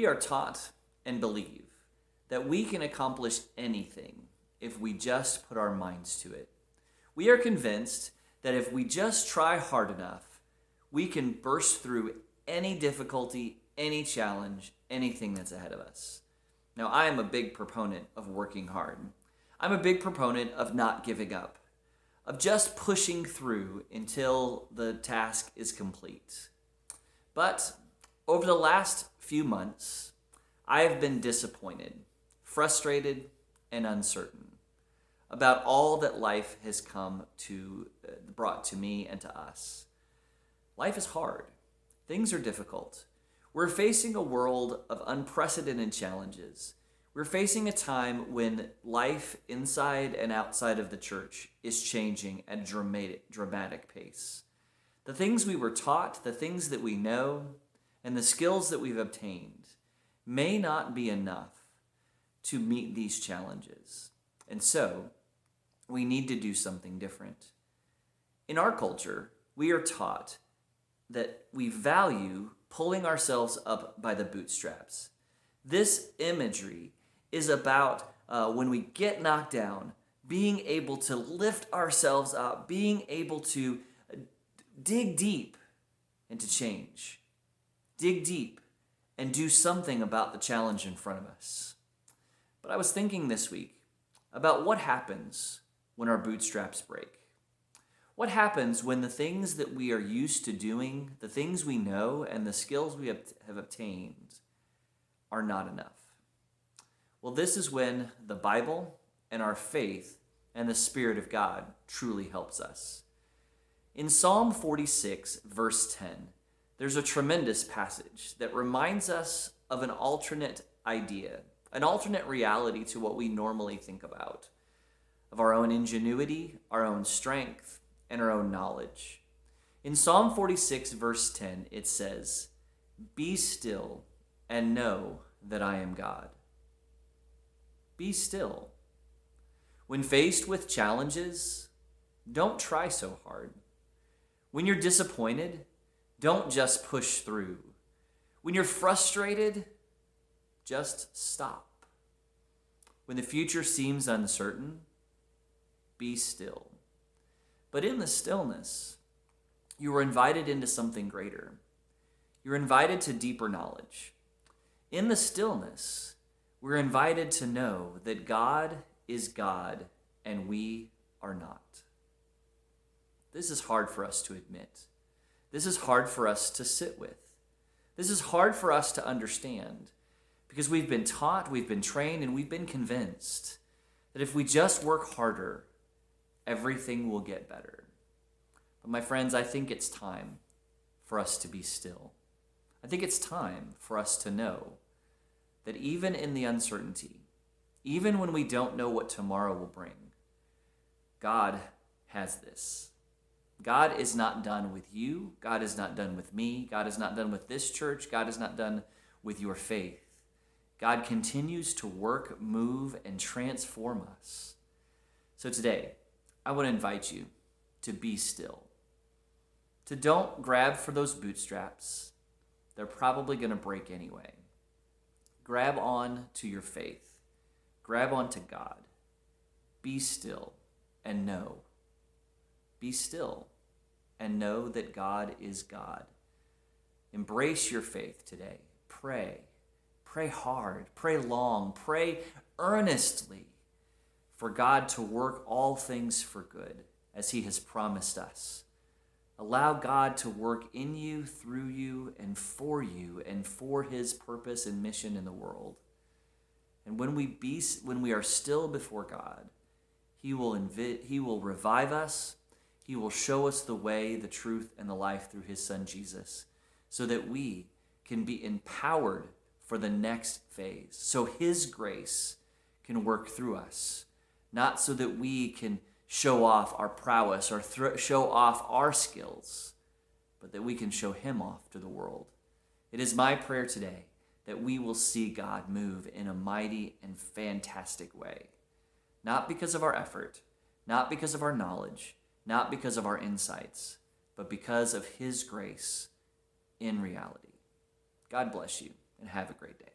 are taught and believe that we can accomplish anything if we just put our minds to it. We are convinced that if we just try hard enough, we can burst through any difficulty, any challenge, anything that's ahead of us. Now, I am a big proponent of working hard. I'm a big proponent of not giving up, of just pushing through until the task is complete. But over the last few months, I have been disappointed, frustrated, and uncertain about all that life has brought to me and to us. Life is hard. Things are difficult. We're facing a world of unprecedented challenges. We're facing a time when life inside and outside of the church is changing at a dramatic pace. The things we were taught, the things that we know, and the skills that we've obtained may not be enough to meet these challenges. And so, we need to do something different. In our culture, we are taught that we value pulling ourselves up by the bootstraps. This imagery is about when we get knocked down, being able to lift ourselves up, being able to dig deep and to change. Dig deep and do something about the challenge in front of us. But I was thinking this week about what happens when our bootstraps break. What happens when the things that we are used to doing, the things we know, and the skills we have obtained are not enough? Well, this is when the Bible and our faith and the Spirit of God truly helps us. In Psalm 46, verse 10, there's a tremendous passage that reminds us of an alternate idea, an alternate reality to what we normally think about, of our own ingenuity, our own strength, and our own knowledge. In Psalm 46, verse 10, it says, "Be still and know that I am God." Be still. When faced with challenges, don't try so hard. When you're disappointed, don't just push through. When you're frustrated, just stop. When the future seems uncertain, be still. But in the stillness, you are invited into something greater. You're invited to deeper knowledge. In the stillness, we're invited to know that God is God and we are not. This is hard for us to admit. This is hard for us to sit with. This is hard for us to understand because we've been taught, we've been trained, and we've been convinced that if we just work harder, everything will get better. But my friends, I think it's time for us to be still. I think it's time for us to know that even in the uncertainty, even when we don't know what tomorrow will bring, God has this. God is not done with you. God is not done with me. God is not done with this church. God is not done with your faith. God continues to work, move, and transform us. So today, I want to invite you to be still. To don't grab for those bootstraps. They're probably going to break anyway. Grab on to your faith. Grab on to God. Be still and know. Be still and know that God is God. Embrace your faith today. Pray. Pray hard. Pray long. Pray earnestly for God to work all things for good as He has promised us. Allow God to work in you, through you, and for His purpose and mission in the world. And when we are still before God, He will revive us. He will show us the way, the truth, and the life through His Son Jesus, so that we can be empowered for the next phase. So His grace can work through us, not so that we can show off our prowess or show off our skills, but that we can show Him off to the world. It is my prayer today that we will see God move in a mighty and fantastic way, not because of our effort, not because of our knowledge, not because of our insights, but because of His grace in reality. God bless you and have a great day.